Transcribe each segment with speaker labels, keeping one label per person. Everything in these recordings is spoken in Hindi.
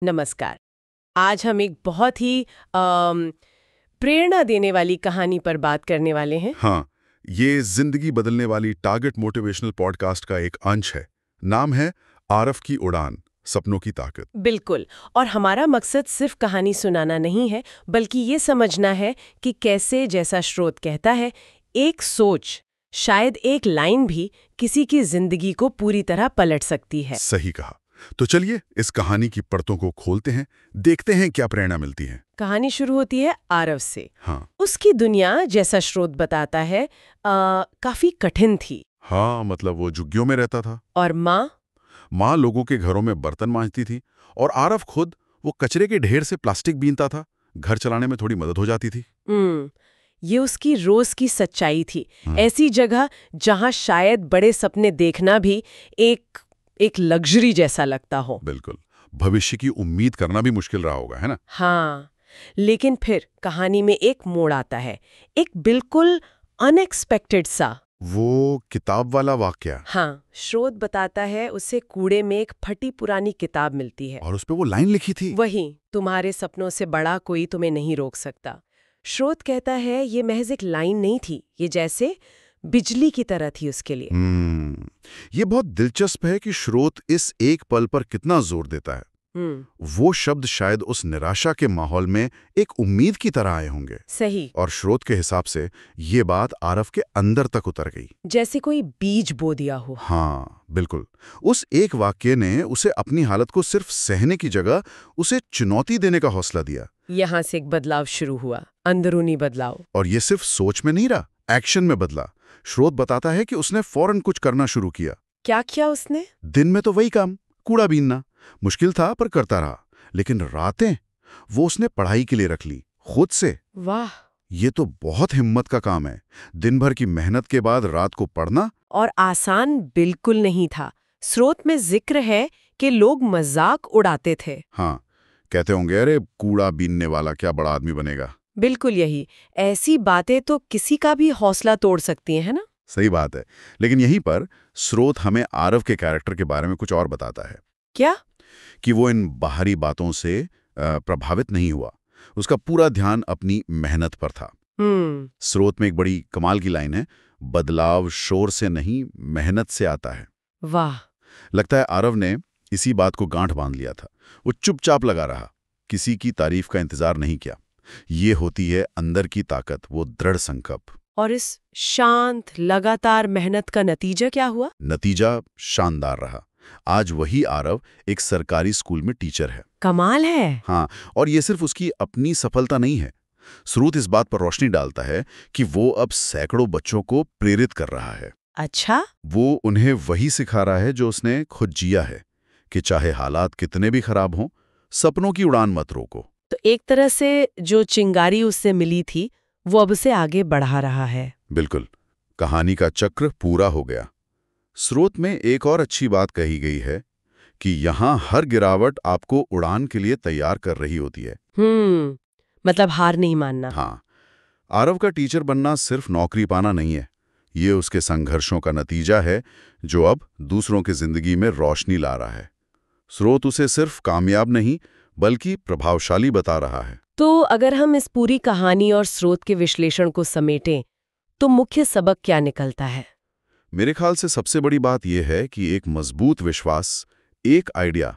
Speaker 1: नमस्कार। आज हम एक बहुत ही प्रेरणा देने वाली कहानी पर बात करने वाले हैं।
Speaker 2: हाँ, ये जिंदगी बदलने वाली टारगेट मोटिवेशनल पॉडकास्ट का एक अंश है। नाम है आरव की उड़ान, सपनों की ताकत।
Speaker 1: बिल्कुल। और हमारा मकसद सिर्फ कहानी सुनाना नहीं है, बल्कि ये समझना है कि कैसे, जैसा स्रोत कहता है, एक सोच, शायद एक लाइन भी किसी की जिंदगी को पूरी तरह पलट सकती है।
Speaker 2: सही कहा। तो चलिए इस कहानी की परतों को खोलते हैं, देखते हैं क्या प्रेरणा मिलती है।
Speaker 1: कहानी शुरू होती है आरव से।
Speaker 2: हाँ।
Speaker 1: उसकी दुनिया, जैसा स्रोत बताता है, काफी कठिन थी।
Speaker 2: हाँ, मतलब वो झुग्गियों में रहता था।
Speaker 1: और
Speaker 2: माँ लोगों के घरों में बर्तन मांजती थी और आरव खुद वो कचरे के ढेर से प्लास्टिक बीनता था। घर चलाने में थोड़ी मदद हो जाती थी।
Speaker 1: ये उसकी रोज की सच्चाई थी।
Speaker 2: हाँ।
Speaker 1: ऐसी जगह जहां शायद बड़े सपने देखना भी एक लग्जरी जैसा लगता हो।
Speaker 2: बिल्कुल। भविष्य की उम्मीद करना भी मुश्किल रहा होगा, है ना?
Speaker 1: हाँ, लेकिन फिर कहानी में एक मोड़ आता है, एक बिल्कुल अनएक्सपेक्टेड सा।
Speaker 2: वो किताब वाला वाकया।
Speaker 1: हाँ, स्रोत बताता है उसे कूड़े में एक फटी पुरानी किताब मिलती है।
Speaker 2: और उस पे वो लाइन लिखी थी।
Speaker 1: वही, तुम्हारे सपनों से बड़ा कोई तुम्हें नहीं रोक सकता। स्रोत कहता है ये महज एक लाइन नहीं थी, ये जैसे बिजली की तरह थी उसके लिए।
Speaker 2: ये बहुत दिलचस्प है कि स्रोत इस एक पल पर कितना जोर देता है। वो शब्द शायद उस निराशा के माहौल में एक उम्मीद की तरह आए होंगे।
Speaker 1: सही।
Speaker 2: और स्रोत के हिसाब से ये बात आरव के अंदर तक उतर गई,
Speaker 1: जैसे कोई बीज बो दिया हो।
Speaker 2: हाँ बिल्कुल। उस एक वाक्य ने उसे अपनी हालत को सिर्फ सहने की जगह उसे चुनौती देने का हौसला दिया।
Speaker 1: यहाँ से एक बदलाव शुरू हुआ, अंदरूनी बदलाव।
Speaker 2: और ये सिर्फ सोच में नहीं रहा, एक्शन में बदला। स्रोत बताता है कि उसने फौरन कुछ करना शुरू किया।
Speaker 1: क्या किया उसने?
Speaker 2: दिन में तो वही काम, कूड़ा बीनना। मुश्किल था पर करता रहा। लेकिन रातें वो उसने पढ़ाई के लिए रख ली, खुद से।
Speaker 1: वाह!
Speaker 2: ये तो बहुत हिम्मत का काम है। दिन भर की मेहनत के बाद रात को पढ़ना।
Speaker 1: और आसान बिल्कुल नहीं था। स्रोत में जिक्र है कि लोग मजाक उड़ाते थे।
Speaker 2: हाँ, कहते होंगे अरे कूड़ा बीनने वाला क्या बड़ा आदमी बनेगा।
Speaker 1: बिल्कुल यही। ऐसी बातें तो किसी का भी हौसला तोड़ सकती हैं, है ना?
Speaker 2: सही बात है। लेकिन यहीं पर स्रोत हमें आरव के कैरेक्टर के बारे में कुछ और बताता है।
Speaker 1: क्या?
Speaker 2: कि वो इन बाहरी बातों से प्रभावित नहीं हुआ। उसका पूरा ध्यान अपनी मेहनत पर था। स्रोत में एक बड़ी कमाल की लाइन है, बदलाव शोर से नहीं मेहनत से आता है।
Speaker 1: वाह!
Speaker 2: लगता है आरव ने इसी बात को गांठ बांध लिया था। वो चुपचाप लगा रहा, किसी की तारीफ का इंतजार नहीं किया। ये होती है अंदर की ताकत, वो दृढ़ संकल्प।
Speaker 1: और इस शांत लगातार मेहनत का नतीजा क्या हुआ?
Speaker 2: नतीजा शानदार रहा। आज वही आरव एक सरकारी स्कूल में टीचर है।
Speaker 1: कमाल है।
Speaker 2: हाँ, और ये सिर्फ उसकी अपनी सफलता नहीं है। स्रोत इस बात पर रोशनी डालता है कि वो अब सैकड़ों बच्चों को प्रेरित कर रहा है।
Speaker 1: अच्छा?
Speaker 2: वो उन्हें वही सिखा रहा है जो उसने खुद जिया है, कि चाहे हालात कितने भी खराब हों, सपनों की उड़ान मत रोको।
Speaker 1: तो एक तरह से जो चिंगारी उससे मिली थी, वो अब उसे आगे बढ़ा रहा है।
Speaker 2: बिल्कुल। कहानी का चक्र पूरा हो गया। स्रोत में एक और अच्छी बात कही गई है कि यहाँ हर गिरावट आपको उड़ान के लिए तैयार कर रही होती है।
Speaker 1: मतलब हार नहीं मानना।
Speaker 2: हाँ, आरव का टीचर बनना सिर्फ नौकरी पाना नहीं है। ये उसके संघर्षों का नतीजा है जो अब दूसरों की जिंदगी में रोशनी ला रहा है। स्रोत उसे सिर्फ कामयाब नहीं बल्कि प्रभावशाली बता रहा है।
Speaker 1: तो अगर हम इस पूरी कहानी और स्रोत के विश्लेषण को समेटें, तो मुख्य सबक क्या निकलता है?
Speaker 2: मेरे ख्याल से सबसे बड़ी बात यह है कि एक मजबूत विश्वास, एक आइडिया,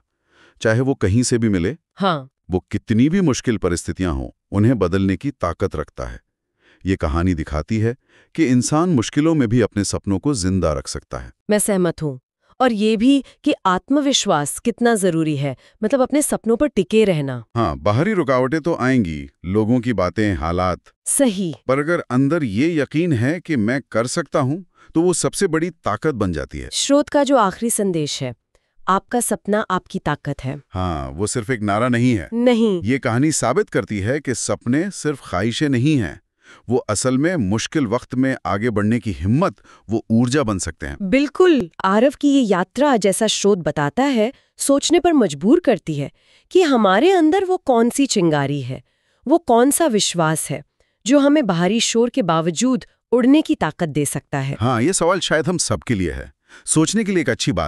Speaker 2: चाहे वो कहीं से भी मिले,
Speaker 1: हाँ,
Speaker 2: वो कितनी भी मुश्किल परिस्थितियां हों, उन्हें बदलने की ताकत रखता है। ये कहानी दिखाती है कि इंसान मुश्किलों में भी अपने सपनों को जिंदा रख सकता है।
Speaker 1: मैं सहमत हूँ। और ये भी कि आत्मविश्वास कितना जरूरी है, मतलब अपने सपनों पर टिके रहना।
Speaker 2: हाँ, बाहरी रुकावटें तो आएंगी, लोगों की बातें, हालात।
Speaker 1: सही।
Speaker 2: पर अगर अंदर ये यकीन है कि मैं कर सकता हूँ, तो वो सबसे बड़ी ताकत बन जाती है।
Speaker 1: स्रोत का जो आखिरी संदेश है, आपका सपना आपकी ताकत है।
Speaker 2: हाँ, वो सिर्फ एक नारा नहीं है।
Speaker 1: नहीं।
Speaker 2: ये कहानी साबित करती है कि सपने सिर्फ ख्वाहिशें नहीं हैं, वो असल में मुश्किल वक्त में आगे बढ़ने की हिम्मत, वो ऊर्जा बन सकते हैं।
Speaker 1: बिल्कुल। आरव की ये यात्रा, जैसा स्रोत बताता है, सोचने पर मजबूर करती है कि हमारे अंदर वो कौन सी चिंगारी है, वो कौन सा विश्वास है जो हमें बाहरी शोर के बावजूद उड़ने की ताकत दे सकता है।
Speaker 2: हाँ, ये सवाल शायद हम सबके लिए है, सोचने के लिए एक अच्छी बात।